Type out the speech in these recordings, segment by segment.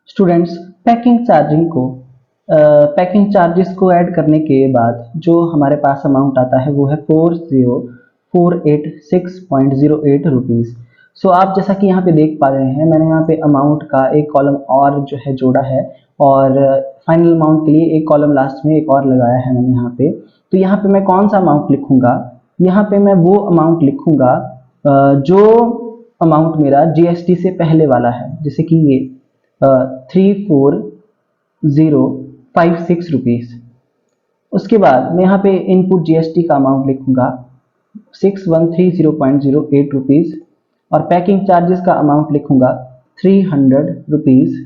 Students, packing charges को add करने के बाद जो हमारे पास अमाउंट आता है वो है 40486.08 रुपीज़। सो आप जैसा कि यहाँ पे देख पा रहे हैं, मैंने यहाँ पे अमाउंट का एक कॉलम और जो है जोड़ा है, और फाइनल अमाउंट के लिए एक कॉलम लास्ट में एक और लगाया है मैंने यहाँ पे। तो यहाँ पे मैं कौन सा अमाउंट लिखूंगा? यहाँ पे मैं वो अमाउंट लिखूंगा जो अमाउंट मेरा जीएसटी से पहले वाला है, जैसे कि ये 34,056 रुपीज़। उसके बाद मैं यहाँ पे इनपुट जीएसटी का अमाउंट लिखूंगा 6130.08 रुपीज़, और पैकिंग चार्जेस का अमाउंट लिखूंगा 300 रुपीज़।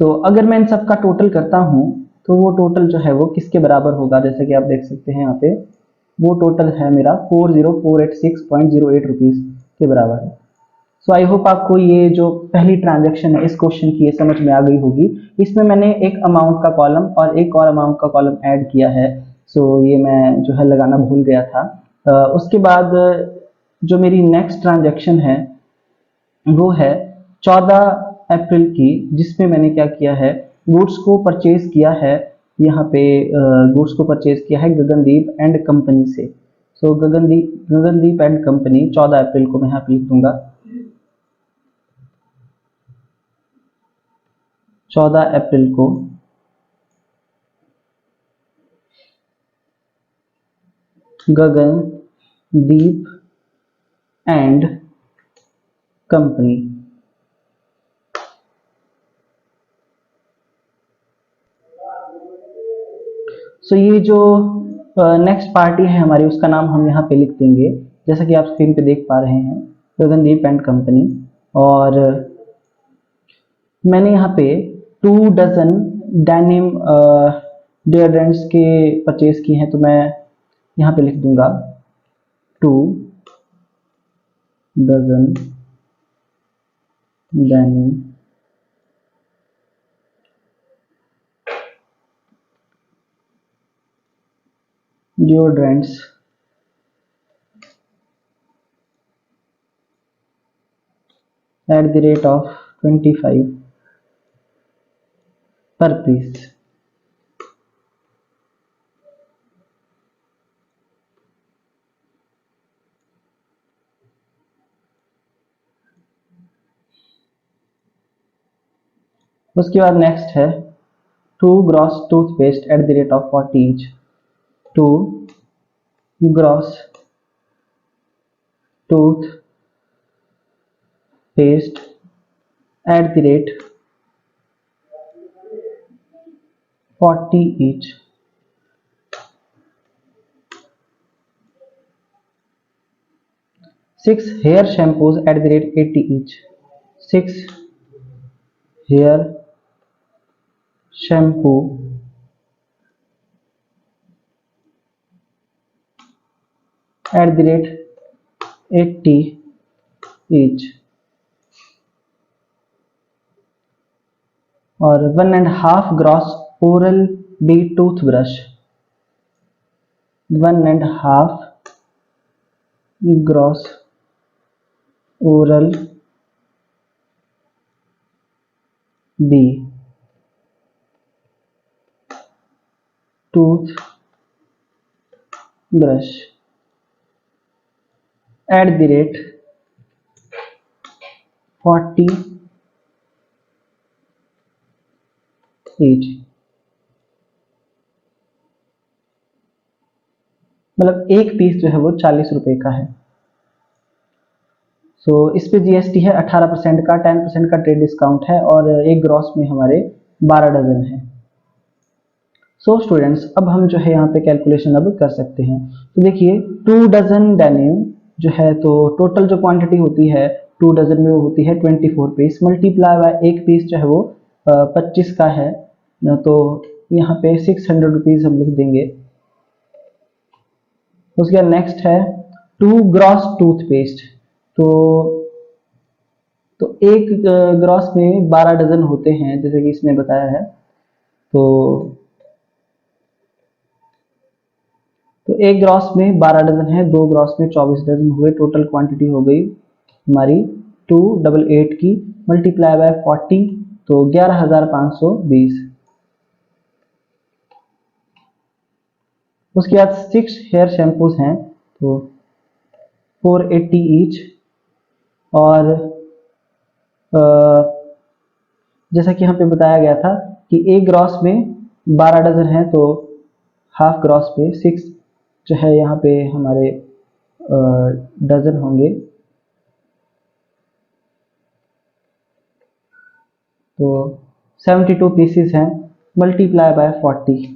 सो अगर मैं इन सब का टोटल करता हूँ तो वो टोटल जो है वो किसके बराबर होगा? जैसे कि आप देख सकते हैं यहाँ पे वो टोटल है मेरा 40486.08 रुपीज़ के बराबर है। सो आई होप आपको ये जो पहली ट्रांजैक्शन है इस क्वेश्चन की ये समझ में आ गई होगी। इसमें मैंने एक अमाउंट का कॉलम और एक और अमाउंट का कॉलम ऐड किया है। सो ये मैं जो है लगाना भूल गया था। उसके बाद जो मेरी नेक्स्ट ट्रांजैक्शन है वो है 14 अप्रैल की, जिसमें मैंने क्या किया है, गुड्स को परचेज किया है। यहाँ पे गुड्स को परचेज किया है गगनदीप एंड कंपनी से। सो गगनदीप एंड कंपनी 14 अप्रैल को मैं यहाँ पे लिख दूंगा 14 अप्रैल को गगनदीप एंड कंपनी। सो ये जो नेक्स्ट पार्टी है हमारी, उसका नाम हम यहाँ पे लिख देंगे, जैसा कि आप स्क्रीन पे देख पा रहे हैं, गगनदीप एंड कंपनी। और मैंने यहाँ पे 2 डजन डेनिम डिओड्रेंट्स के परचेज किए हैं, तो मैं यहाँ पे लिख दूंगा 2 dozen denim deodorants at the rate of 25 per piece। उसके बाद नेक्स्ट है 2 gross toothpaste eight the rate of 40 each. 2 gross tooth paste at the rate 40 each। 6 hair shampoos at the rate 80 each। 6 hair shampoo at the rate 80 each। और 1.5 gross Oral B toothbrush, 1.5 gross Oral B toothbrush at the rate 40 each। मतलब एक piece जो है वो 40 रुपए का है। सो इस पे जीएसटी है 18% का, 10% का ट्रेड डिस्काउंट है, और एक ग्रॉस में हमारे 12 डजन है। सो स्टूडेंट्स, अब हम जो है यहाँ पे कैलकुलेशन अब कर सकते हैं। तो देखिए 2 डजन डेनिम जो है, तो टोटल जो क्वांटिटी होती है 2 डजन में वो होती है 24 पीस, मल्टीप्लाई बाय एक पीस जो है वो 25 का है, तो यहाँ पे 600 रुपीज हम लिख देंगे। उसके बाद नेक्स्ट है 2 ग्रॉस टूथपेस्ट। तो एक ग्रॉस में 12 डजन होते हैं, जैसे कि इसमें बताया है। तो एक ग्रॉस में 12 डजन है, 2 ग्रॉस में 24 डजन हुए, टोटल क्वांटिटी हो गई हमारी 288 की, मल्टीप्लाई बाय 40 तो 11,520। उसके बाद 6 हेयर शैम्पूज हैं तो 480 ईच, और जैसा कि यहाँ पे बताया गया था कि एक ग्रॉस में 12 डजन है तो हाफ ग्रॉस पे 6 जो है यहाँ पे हमारे डजन होंगे। तो 72 पीसीस हैं, मल्टीप्लाई बाय 40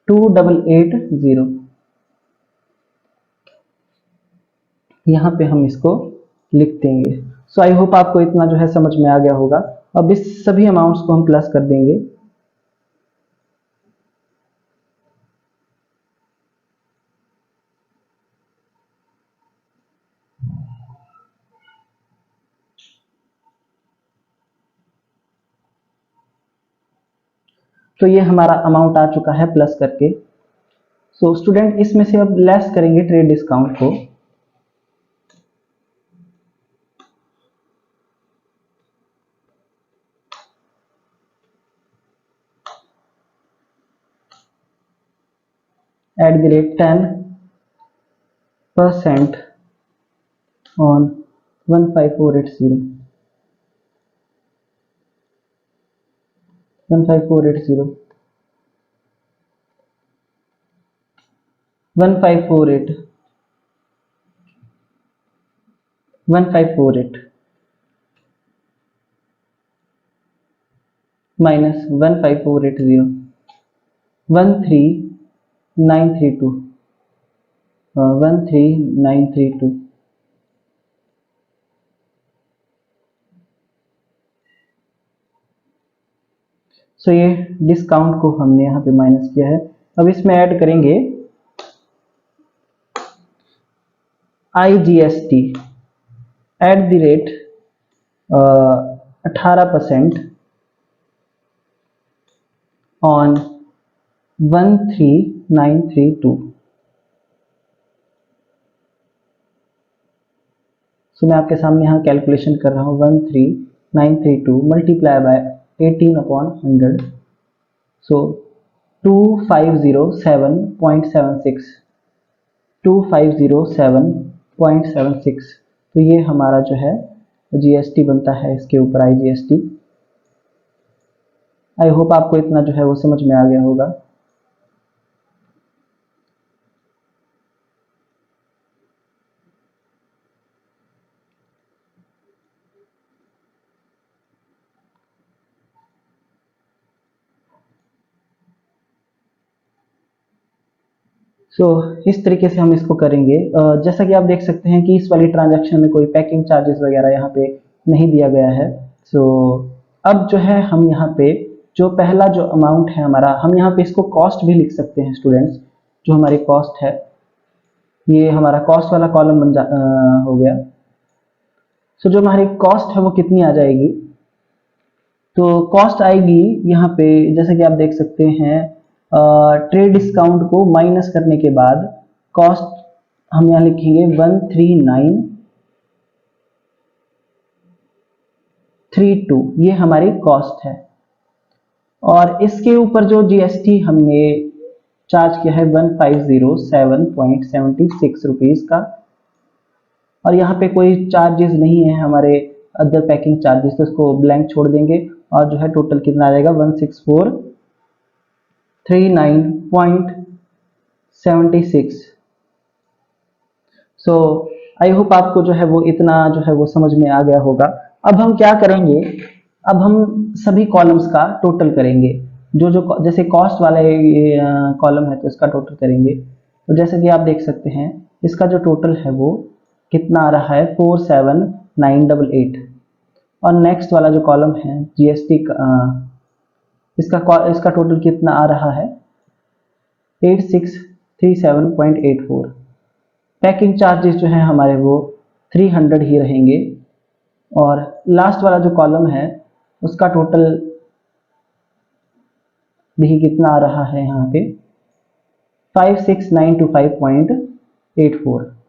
2880। यहाँ पे हम इसको लिख देंगे। सो आई होप आपको इतना जो है समझ में आ गया होगा। अब इस सभी अमाउंट्स को हम प्लस कर देंगे। तो ये हमारा अमाउंट आ चुका है प्लस करके। सो स्टूडेंट इसमें से अब लेस करेंगे ट्रेड डिस्काउंट को। @10% on 15480 15480 1548 1548 माइनस 15480 13932 13932। सो ये डिस्काउंट को हमने यहाँ पे माइनस किया है। अब इसमें ऐड करेंगे IGST @18% on 13932। सो मैं आपके सामने यहाँ कैलकुलेशन कर रहा हूँ। 13932 मल्टीप्लाई बाय 18/100 सो 2507.76 2507.76। तो ये हमारा जो है GST बनता है इसके ऊपर IGST। आई होप आपको इतना जो है वो समझ में आ गया होगा। इस तरीके से हम इसको करेंगे। जैसा कि आप देख सकते हैं कि इस वाली ट्रांजैक्शन में कोई पैकिंग चार्जेस वगैरह यहाँ पे नहीं दिया गया है। अब जो है हम यहाँ पे जो पहला जो अमाउंट है हमारा, हम यहाँ पे इसको कॉस्ट भी लिख सकते हैं स्टूडेंट्स। जो हमारी कॉस्ट है, ये हमारा कॉस्ट वाला कॉलम हो गया। जो हमारी कॉस्ट है वो कितनी आ जाएगी, तो कॉस्ट आएगी यहाँ पे जैसा कि आप देख सकते हैं ट्रेड डिस्काउंट को माइनस करने के बाद कॉस्ट हम यहाँ लिखेंगे 13932। ये हमारी कॉस्ट है, और इसके ऊपर जो GST हमने चार्ज किया है 1507.76 रुपीज का, और यहाँ पे कोई चार्जेस नहीं है हमारे अदर पैकिंग चार्जेस, तो इसको ब्लैंक छोड़ देंगे। और जो है टोटल कितना आ जाएगा 16439.76। आई होप आपको जो है वो इतना जो है वो समझ में आ गया होगा। अब हम क्या करेंगे, अब हम सभी कॉलम्स का टोटल करेंगे। जो जैसे कॉस्ट वाला ये कॉलम है तो इसका टोटल करेंगे। तो जैसे कि आप देख सकते हैं इसका जो टोटल है वो कितना आ रहा है 47988। और नेक्स्ट वाला जो कॉलम है GST का, इसका टोटल कितना आ रहा है 8637.84। पैकिंग चार्जेस जो है हमारे वो 300 ही रहेंगे। और लास्ट वाला जो कॉलम है उसका टोटल देखिए कितना आ रहा है यहाँ पे 56925.84।